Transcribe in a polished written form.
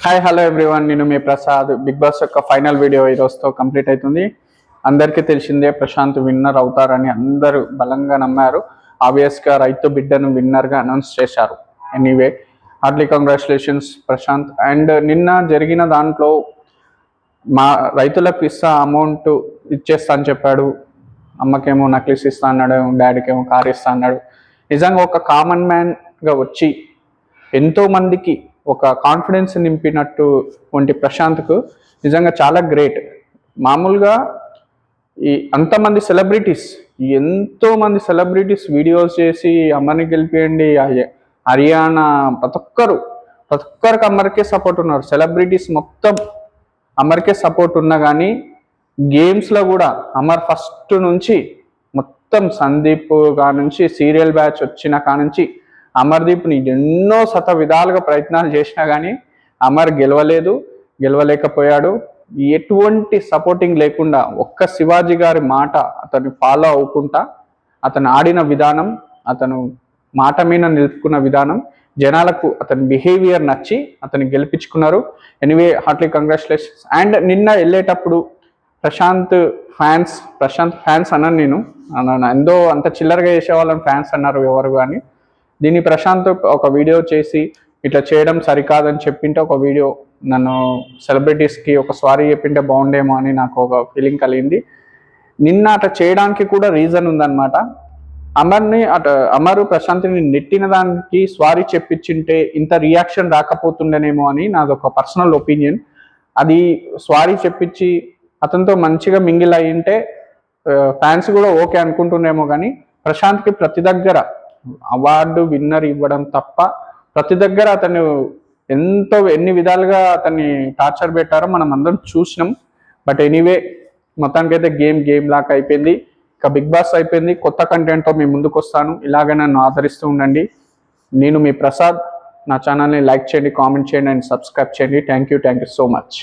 Hi hello everyone, నేను మీ Prasad. Big boss యొక్క final video ఈరోజుతో complete అవుతుంది. అందరికీ తెలిసిందే ప్రశాంత్ విన్నర్ అవుతారని అందరూ బలంగా నమ్మారు. ఆబ్వియస్గా రైతు బిడ్డను విన్నర్గా అనౌన్స్ చేశారు. Anyway, Hartley congratulations Prashanth. And నిన్న జరిగిన దాంట్లో మా రైతులకు అమౌంట్ ఇచ్చేస్తా అని చెప్పాడు. అమ్మకేమో నక్లీస్ ఇస్తా అన్నాడు, డాడీకేమో కార్ ఇస్తా అన్నాడు. నిజంగా ఒక కామన్ మ్యాన్గా వచ్చి ఎంతోమందికి ఒక కాన్ఫిడెన్స్ నింపినట్టు వంటి ప్రశాంత్కు నిజంగా చాలా గ్రేట్. మామూలుగా అంతమంది సెలబ్రిటీస్, ఎంతోమంది సెలబ్రిటీస్ వీడియోస్ చేసి అమ్మని గెలిపియండి, హర్యానా, ప్రతి ఒక్కరికి అమ్మరికే సపోర్ట్ ఉన్నారు. సెలబ్రిటీస్ మొత్తం అమర్కే సపోర్ట్ ఉన్నా కానీ గేమ్స్లో కూడా అమర్ ఫస్ట్ నుంచి మొత్తం సందీప్ కానుంచి సీరియల్ బ్యాచ్ వచ్చిన కానుంచి అమర్దీప్ని ఎన్నో విధాలుగా ప్రయత్నాలు చేసినా కానీ అమర్ గెలవలేకపోయాడు. ఎటువంటి సపోర్టింగ్ లేకుండా ఒక్క శివాజీ గారి మాట అతన్ని ఫాలో అవ్వకుండా అతను ఆడిన విధానం, అతను మాట మీద నిలుపుకున్న విధానం, జనాలకు అతని బిహేవియర్ నచ్చి అతన్ని గెలిపించుకున్నారు. Anyway, Hartley congratulations. అండ్ నిన్న వెళ్ళేటప్పుడు ప్రశాంత్ ఫ్యాన్స్ అన్నాను నేను. ఎంతో అంత చిల్లరగా చేసేవాళ్ళని ఫ్యాన్స్ అన్నారు ఎవరు కానీ. దీన్ని ప్రశాంత్ ఒక వీడియో చేసి ఇట్లా చేయడం సరికాదని చెప్పింటే ఒక వీడియో నన్ను సెలబ్రిటీస్కి ఒక సారీ చెప్పింటే బాగుండేమో అని నాకు ఒక ఫీలింగ్ కలిగింది. నిన్న అట్లా చేయడానికి కూడా రీజన్ ఉందన్నమాట. అమరు ప్రశాంత్ని నెట్టిన దానికి సారీ చెప్పించింటే ఇంత రియాక్షన్ రాకపోతుండేనేమో అని నాది ఒక పర్సనల్ ఒపీనియన్. అది సారీ చెప్పించి అతనితో మంచిగా మింగిల్ అయ్యింటే ఫ్యాన్స్ కూడా ఓకే అనుకుంటుండేమో. కానీ ప్రశాంత్కి ప్రతి దగ్గర అవార్డు విన్నర్ ఇవ్వడం తప్ప ప్రతి దగ్గర అతను ఎన్ని విధాలుగా అతన్ని టార్చర్ పెట్టారో మనం అందరం చూసినాం. బట్ ఎనీవే, మొత్తానికైతే గేమ్ లాగా అయిపోయింది. ఇక బిగ్ బాస్ అయిపోయింది. కొత్త కంటెంట్తో మీ ముందుకు వస్తాను. ఇలాగే నన్ను ఆదరిస్తూ ఉండండి. నేను మీ ప్రసాద్. నా ఛానల్ని లైక్ చేయండి, కామెంట్ చేయండి అండ్ సబ్స్క్రైబ్ చేయండి. Thank you so much.